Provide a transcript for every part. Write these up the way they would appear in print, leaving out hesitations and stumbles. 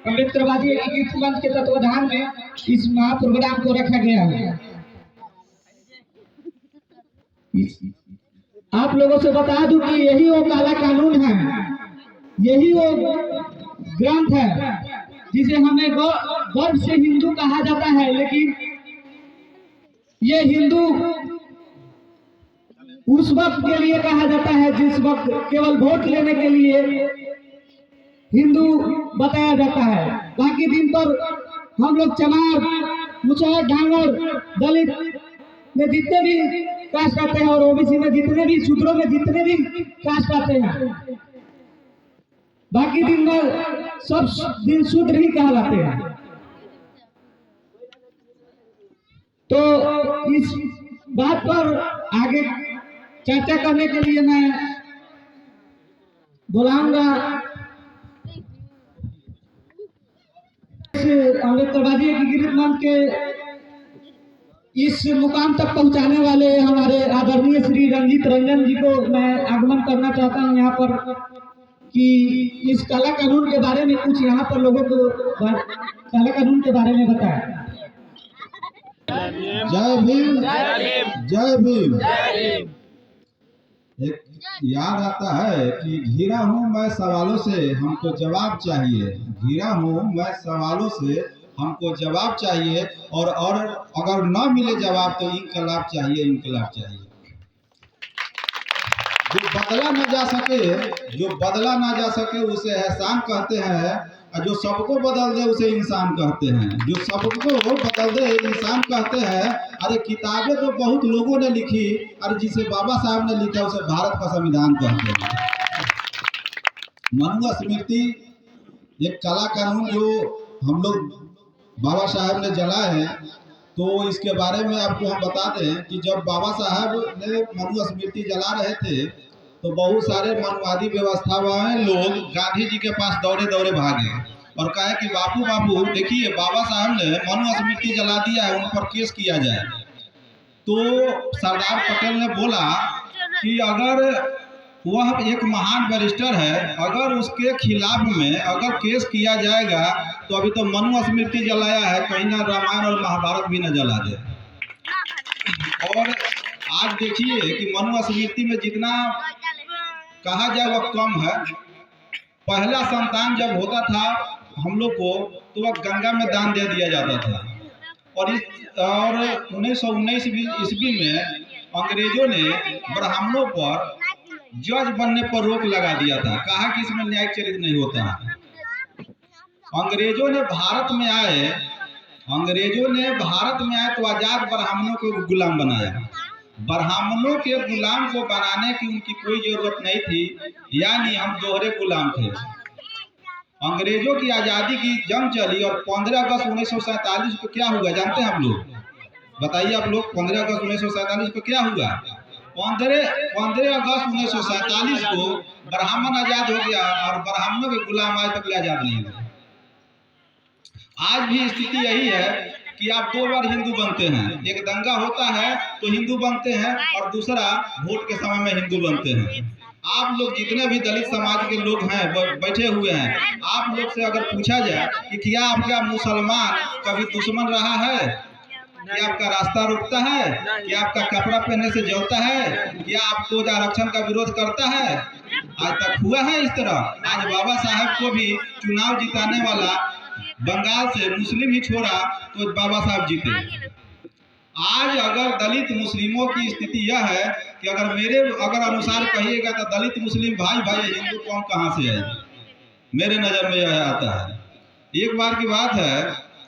अम्बेडकरवादी एकीकृत मंच के तत्वाधान में इस महाप्रोग्राम को रखा गया है। आप लोगों से बता दूं कि यही वो काला कानून है, यही वो ग्रंथ है जिसे हमें गर्व से हिंदू कहा जाता है। लेकिन ये हिंदू उस वक्त के लिए कहा जाता है जिस वक्त केवल वोट लेने के लिए हिंदू बताया जाता है। बाकी दिन पर हम लोग चमार, मुसहर, ढांगर, दलित में जितने भी कास्ट आते हैं और ओबीसी में जितने भी, शूद्रों में जितने भी कास्ट आते हैं, बाकी दिन में सब दिन शूद्र ही कहलाते हैं। तो इस बात पर आगे चर्चा करने के लिए मैं बुलाऊंगा अम्बेडकरवादी एकीकृत मंच के इस मुकाम तक पहुंचाने वाले हमारे आदरणीय श्री रंजीत रंजन जी को मैं आगमन करना चाहता हूं यहाँ पर, कि इस काला कानून के बारे में कुछ यहाँ पर लोगों को काला कानून के बारे में बताएं। जय भीम, जय भीम। एक याद आता है कि घिरा हूँ मैं सवालों से, हमको जवाब चाहिए। घिरा हूँ मैं सवालों से, हमको जवाब चाहिए। और अगर न मिले जवाब तो इंकलाब चाहिए, इंकलाब चाहिए। जो बदला न जा सके, जो बदला ना जा सके उसे एहसान कहते हैं, और जो सबको बदल दे उसे इंसान कहते हैं। जो सबको बदल दे इंसान कहते हैं। अरे किताबें तो बहुत लोगों ने लिखी, और जिसे बाबा साहब ने लिखा उसे भारत का संविधान कहते हैं। मनु स्मृति एक काला कानून जो हम लोग बाबा साहब ने जलाए हैं, तो इसके बारे में आपको हम बता दें कि जब बाबा साहब ने मनु स्मृति जला रहे थे तो बहुत सारे मनुवादी व्यवस्था वाले लोग गांधी जी के पास दौड़े दौड़े भागे और कहे कि बापू बापू देखिए, बाबा साहब ने मनु स्मृति जला दिया है, उन पर केस किया जाए। तो सरदार पटेल ने बोला कि अगर वह एक महान बैरिस्टर है, अगर उसके खिलाफ में अगर केस किया जाएगा तो अभी तो मनु स्मृति जलाया है, कहीं ना रामायण और महाभारत भी न जला दे। और आज देखिए कि मनु स्मृति में जितना कहा जाए वह कम है। पहला संतान जब होता था हम लोग को तो वह गंगा में दान दे दिया जाता था। और 1919 ईस्वी में अंग्रेजों ने ब्राह्मणों पर जज बनने पर रोक लगा दिया था, कहा कि इसमें न्यायिक चरित्र नहीं होता। अंग्रेजों ने भारत में आए तो आजाद ब्राह्मणों को गुलाम बनाया। ब्राह्मणों के गुलाम को बनाने की उनकी कोई जरूरत नहीं थी, यानी हम दोहरे गुलाम थे। अंग्रेजों की आज़ादी की जंग चली और 15 अगस्त 1947 को क्या हुआ जानते हैं आप लोग? बताइए आप लोग, 15 अगस्त 1947 को क्या हुआ? 15 अगस्त 1947 को ब्राह्मण आजाद हो गया और ब्राह्मणों के गुलाम आज तक आजाद नहीं हुए। आज भी स्थिति यही है कि आप दो बार हिंदू बनते हैं, एक दंगा होता है तो हिंदू बनते हैं और दूसरा वोट के समय में हिंदू बनते हैं। आप लोग जितने भी दलित समाज के लोग हैं बैठे हुए हैं, आप लोग से अगर पूछा जाए कि क्या आपका मुसलमान कभी दुश्मन रहा है? क्या आपका रास्ता रोकता है? क्या आपका कपड़ा पहनने से जलता है? क्या आपको आरक्षण का विरोध करता है? आज तक हुआ है इस तरह? आज बाबा साहब को भी चुनाव जिताने वाला बंगाल से मुस्लिम ही छोड़ा तो बाबा साहब जीते। आज अगर दलित मुस्लिमों की स्थिति यह है कि अगर अनुसार कहिएगा तो दलित मुस्लिम भाई भाई, हिंदू कौम कहाँ से है? मेरे नज़र में यह आता है। एक बार की बात है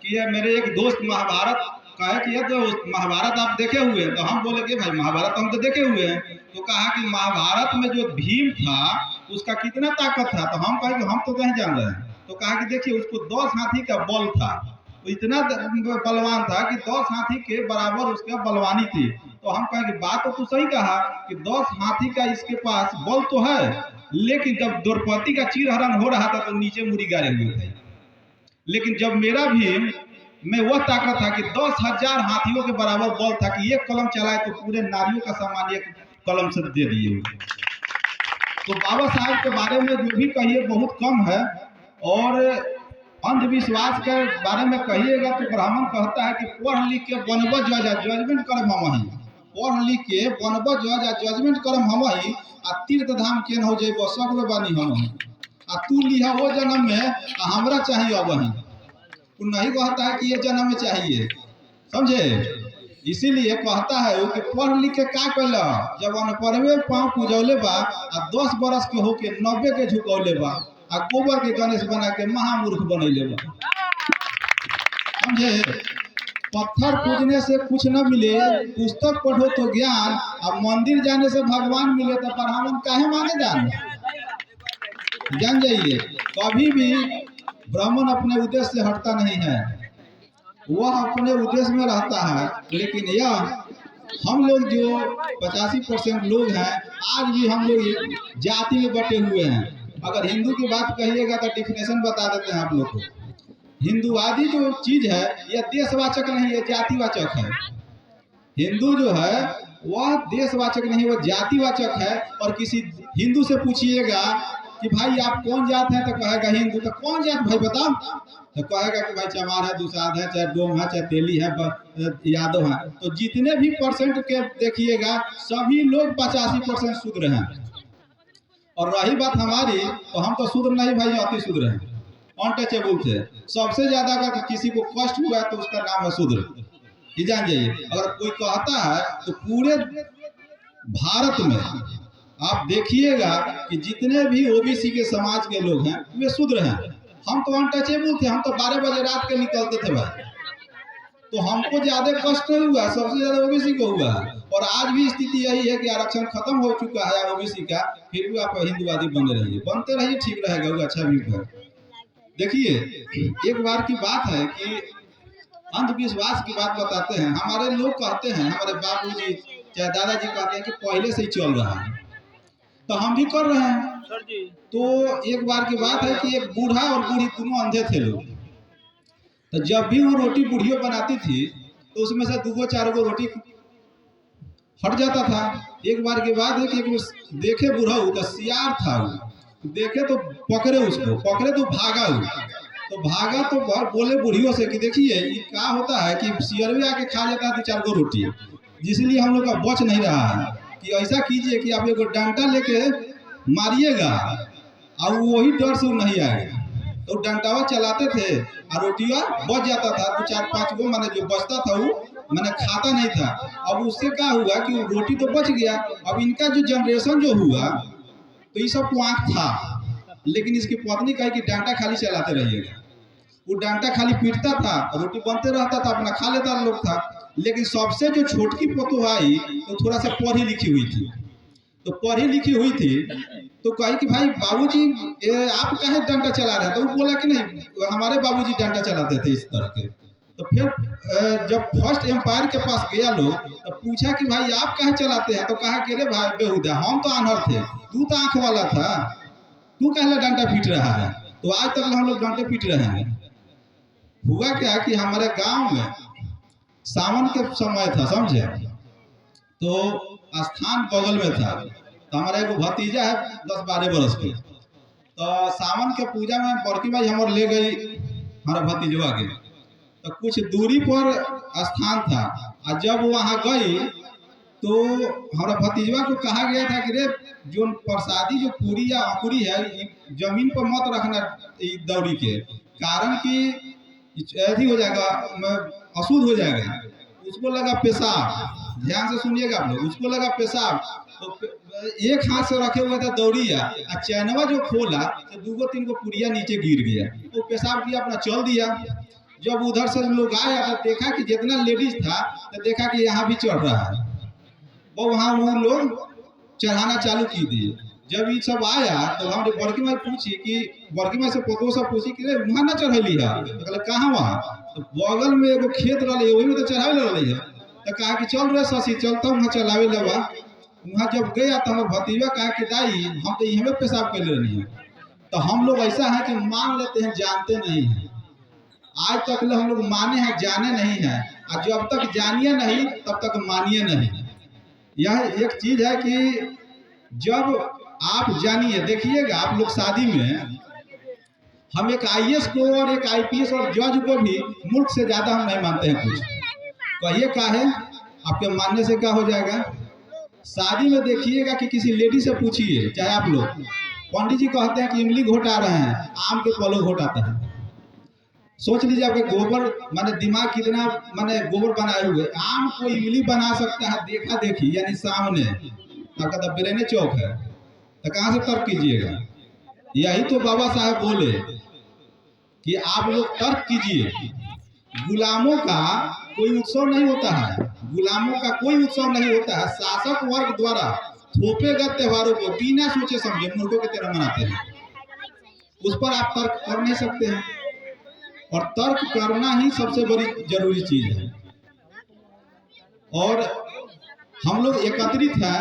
कि मेरे एक दोस्त महाभारत कहे कि तो महाभारत आप देखे हुए हैं? तो हम बोले कि भाई महाभारत हम तो देखे हुए हैं। तो कहा कि महाभारत में जो भीम था उसका कितना ताकत था? तो हम कहे कि हम तो नहीं जान रहे हैं। तो कहा कि देखिए उसको 10 हाथी का बल था, तो इतना बलवान था कि 10 हाथी के बराबर उसका बलवानी थी। तो हम कहे कि बात तो सही कहा कि 10 हाथी का इसके पास बल तो है, लेकिन जब द्रौपदी का चीरहरण हो रहा था तो नीचे मुड़ी गाड़े हुए थे। लेकिन जब मेरा भीम में वह ताकत था कि 10,000 हाथियों के बराबर बल था कि एक कलम चलाए तो पूरे नारियों का सामान एक कलम से दे दिए। तो बाबा साहब के बारे में जो भी कहिए बहुत कम है। और अंधविश्वास के बारे में कहिएगा तो ब्राह्मण कहता है कि पढ़ लिख के बनब जज जजमेंट करम हम वहीं, पढ़ लिख के बनब जज जजमेंट करम हम वहीं, आ तीर्थ धाम के न हो जेब सगरो बानी हम वहीं, आ तू लिहा वो जन्म में आ हमरा चाहिए अब वहीं। वो नहीं कहता है कि ये जन्म में चाहिए, समझे। इसीलिए कहता है वो कि पढ़ लिख के का कैल, जब अनपढ़वे पाँव पूजौले बा आ 10 बरस के होके 90 के झुकौले बा आ गोबर के गणेश बना के महामूर्ख बनैले बा, समझे। पत्थर पूजने से कुछ न मिले, पुस्तक पढ़ो तो ज्ञान, अब मंदिर जाने से भगवान मिले तो ब्राह्मण काहे मांगे जान जाइए। कभी भी ब्राह्मण अपने उद्देश्य से हटता नहीं है, वह अपने उद्देश्य में रहता है। लेकिन यह हम लोग जो 85% लोग हैं, आज भी हम लोग जाति में बटे हुए हैं। अगर हिंदू की बात कहिएगा तो डिफिनेशन बता देते हैं आप लोग को। हिंदुवादी जो चीज है यह देशवाचक नहीं है, जातिवाचक है। हिंदू जो है वह देशवाचक नहीं, वह जातिवाचक है। और किसी हिंदू से पूछिएगा कि भाई आप कौन जात है, तो कहेगा हिंदू। तो कौन जात भाई बताओ, तो कहेगा कि भाई चमार है, दुसाध है, चाहे डोम है, चाहे तेली है, यादव है। तो जितने भी परसेंट के देखिएगा सभी लोग 85% शूद्र हैं। और रही बात हमारी, तो हम तो शूद्र नहीं भाई, अति शूद्र हैं, अनटचेबल थे। सबसे ज्यादा अगर किसी को कष्ट हुआ है तो उसका नाम है शूद्र, ये जान जाइए। अगर कोई कहता है तो पूरे भारत में आप देखिएगा कि जितने भी ओबीसी के समाज के लोग हैं वे शूद्र हैं। हम तो अनटचेबल थे, हम तो 12 बजे रात के निकलते थे भाई, तो हमको ज्यादा कष्ट नहीं हुआ, सबसे ज्यादा ओबीसी को हुआ। और आज भी स्थिति यही है कि आरक्षण खत्म हो चुका है ओबीसी का, फिर भी आप हिंदुवादी बने रहिए, बनते रहिए, ठीक रहेगा, वो अच्छा भी है। देखिए एक बार की बात है कि अंधविश्वास की बात बताते हैं। हमारे लोग कहते हैं, हमारे बाबूजी चाहे दादाजी कहते हैं कि पहले से ही चल रहा है, तो हम भी कर रहे हैं। तो एक बार की बात है कि एक बूढ़ा और बूढ़ी दोनों अंधे थे लोग। तो जब भी वो रोटी बूढ़ियों बनाती थी तो उसमें से 2-4 रोटी हट जाता था। एक बार की बात है कि एक देखे बूढ़ा तो सियार था, वो देखे तो पकड़े उसको, पकड़े तो भागा वो, तो भागा तो बोले बूढ़ियों से कि देखिए ये क्या होता है कि सियरवे आके खा जाता है 2-4 रोटी, जिसलिए हम लोग का बच नहीं रहा है। कि ऐसा कीजिए कि आप एक डंडा लेके मारिएगा और वही डर से नहीं आएगा। तो डंडावा चलाते थे और रोटियाँ बच जाता था, 2-4-5 गो मैंने जो बचता था वो मैंने खाता नहीं था। अब उससे क्या हुआ कि रोटी तो बच गया। अब इनका जो जनरेशन जो हुआ तो ये सब को आँख था, लेकिन इसकी पत्नी कही कि डांटा खाली चलाते रहिएगा। वो डांटा खाली पीटता था, रोटी बनते रहता था, अपना खा लेता लोग था। लेकिन सबसे जो छोटकी पतोह आई तो थोड़ा सा पढ़ी लिखी हुई थी, तो पढ़ी लिखी हुई थी तो कही कि भाई बाबूजी आप काहे डंडा चला रहे हैं। तो वो बोला कि नहीं हमारे बाबूजी डंडा चलाते थे इस तरह के। तो फिर जब फर्स्ट एम्पायर के पास गया लोग तो पूछा कि भाई आप काहे चलाते हैं, तो कहा कि रे भाई बेहुदा हम तो आन्हर थे, तू तो आंख वाला था, तू कहला डंडा पीट रहा है। तो आज तक हम लोग डंडे पीट रहे हैं। हुआ क्या कि हमारे गांव में सावन के समय था, समझे, तो स्थान बगल में था। तो हमारा एक भतीजा है 10-12 बरस के, तो सावन के पूजा में बड़की भाई हमारे ले गई हमारा भतीजवा के। तो कुछ दूरी पर स्थान था, और जब वहाँ गई तो हमारा भतीजवा को कहा गया था कि रे जो प्रसादी जो पूरी या अंकुरी है जमीन पर मत रखना दौड़ी के, कारण कि ऐसी हो जाएगा, अशुद्ध हो जाएगा। उसको लगा पेशाब, ध्यान से सुनिएगा आप लोग, उसको लगा पेशाब। तो एक हाथ से रखे हुए था दौड़िया, और चैनवा जो खोला तो 2-3 पुड़िया नीचे गिर गया। तो पेशाब किया, अपना चल दिया। जब उधर से लोग आया तो देखा कि जितना लेडीज था तो देखा कि यहाँ भी चढ़ रहा है, वो वहाँ वो लोग चढ़ाना चालू की दिए। जब ये सब आया तो हम बड़की माई पूछी कि बड़की माई से पतो सब पूछी कि रे वहाँ ना चढ़ैली है, तो कहले कहाँ वहाँ, तो बगल में एगो खेत रही है वही में तो चढ़ावे रही है। तो कहा कि चल रहे शशि चलता वहाँ चलावे लगा। वहाँ जब गया तो हमारे भतीजा कहा कि दाई हम तो यहीं पेशाब कर ले रही है। तो हम लोग ऐसा है कि मान लेते हैं, जानते नहीं हैं। आज तक हम लोग माने हैं, जाने नहीं है, और जब तक जानिए नहीं तब तक मानिए नहीं। यह एक चीज है कि जब आप जानिए, देखिएगा आप लोग शादी में हम एक आईएएस को और एक आईपीएस और जज को भी मुल्क से ज्यादा हम नहीं मानते हैं कुछ। कहिए क्या है, आपके मानने से क्या हो जाएगा? शादी में देखिएगा कि किसी लेडी से पूछिए, चाहे आप लोग, पंडित जी कहते हैं कि इमली घोटा रहे हैं, आम के पलो घोटाता है। सोच लीजिए आपके गोबर माने दिमाग कितना माने गोबर बनाए हुए, आम को इमली बना सकता है देखा देखी, यानी सामने आपका तो ब्रेने चौक है, तो कहाँ से तर्क कीजिएगा? यही तो बाबा साहब बोले कि आप लोग तर्क कीजिए। गुलामों का कोई उत्सव नहीं होता है, गुलामों का कोई उत्सव नहीं होता है। शासक वर्ग द्वारा थोपे गए त्योहारों को बिना सोचे समझे मूर्खों की तरह मनाते हैं। उस पर आप तर्क कर नहीं सकते हैं, और तर्क करना ही सबसे बड़ी जरूरी चीज है। और हम लोग एकत्रित हैं,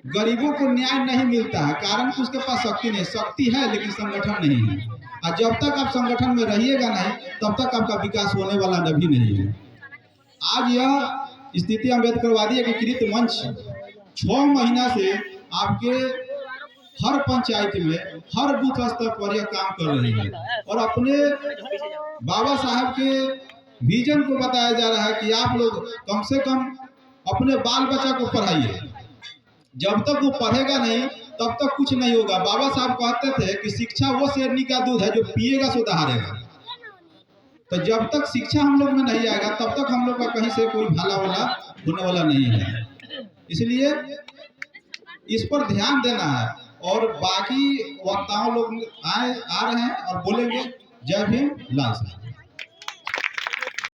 गरीबों को न्याय नहीं मिलता है, कारण कि उसके पास शक्ति नहीं, शक्ति है लेकिन संगठन नहीं है। और जब तक आप संगठन में रहिएगा नहीं, तब तक आपका विकास होने वाला भी नहीं है। आज यह स्थिति अम्बेडकरवादी एकीकृत मंच 6 महीना से आपके हर पंचायत में, हर बूथ स्तर पर यह काम कर रही है, और अपने बाबा साहब के विजन को बताया जा रहा है कि आप लोग कम से कम अपने बाल बच्चा को पढ़ाइए। जब तक वो पढ़ेगा नहीं तब तक कुछ नहीं होगा। बाबा साहब कहते थे कि शिक्षा वो शेरनी का दूध है जो पिएगा सो दहाड़ेगा। तो जब तक शिक्षा हम लोग में नहीं आएगा तब तक हम लोग का कहीं से कोई भला वाला होने वाला नहीं है। इसलिए इस पर ध्यान देना है। और बाकी वक्ताओं लोग आ रहे हैं और बोलेंगे। जय भीम, लाल साहब।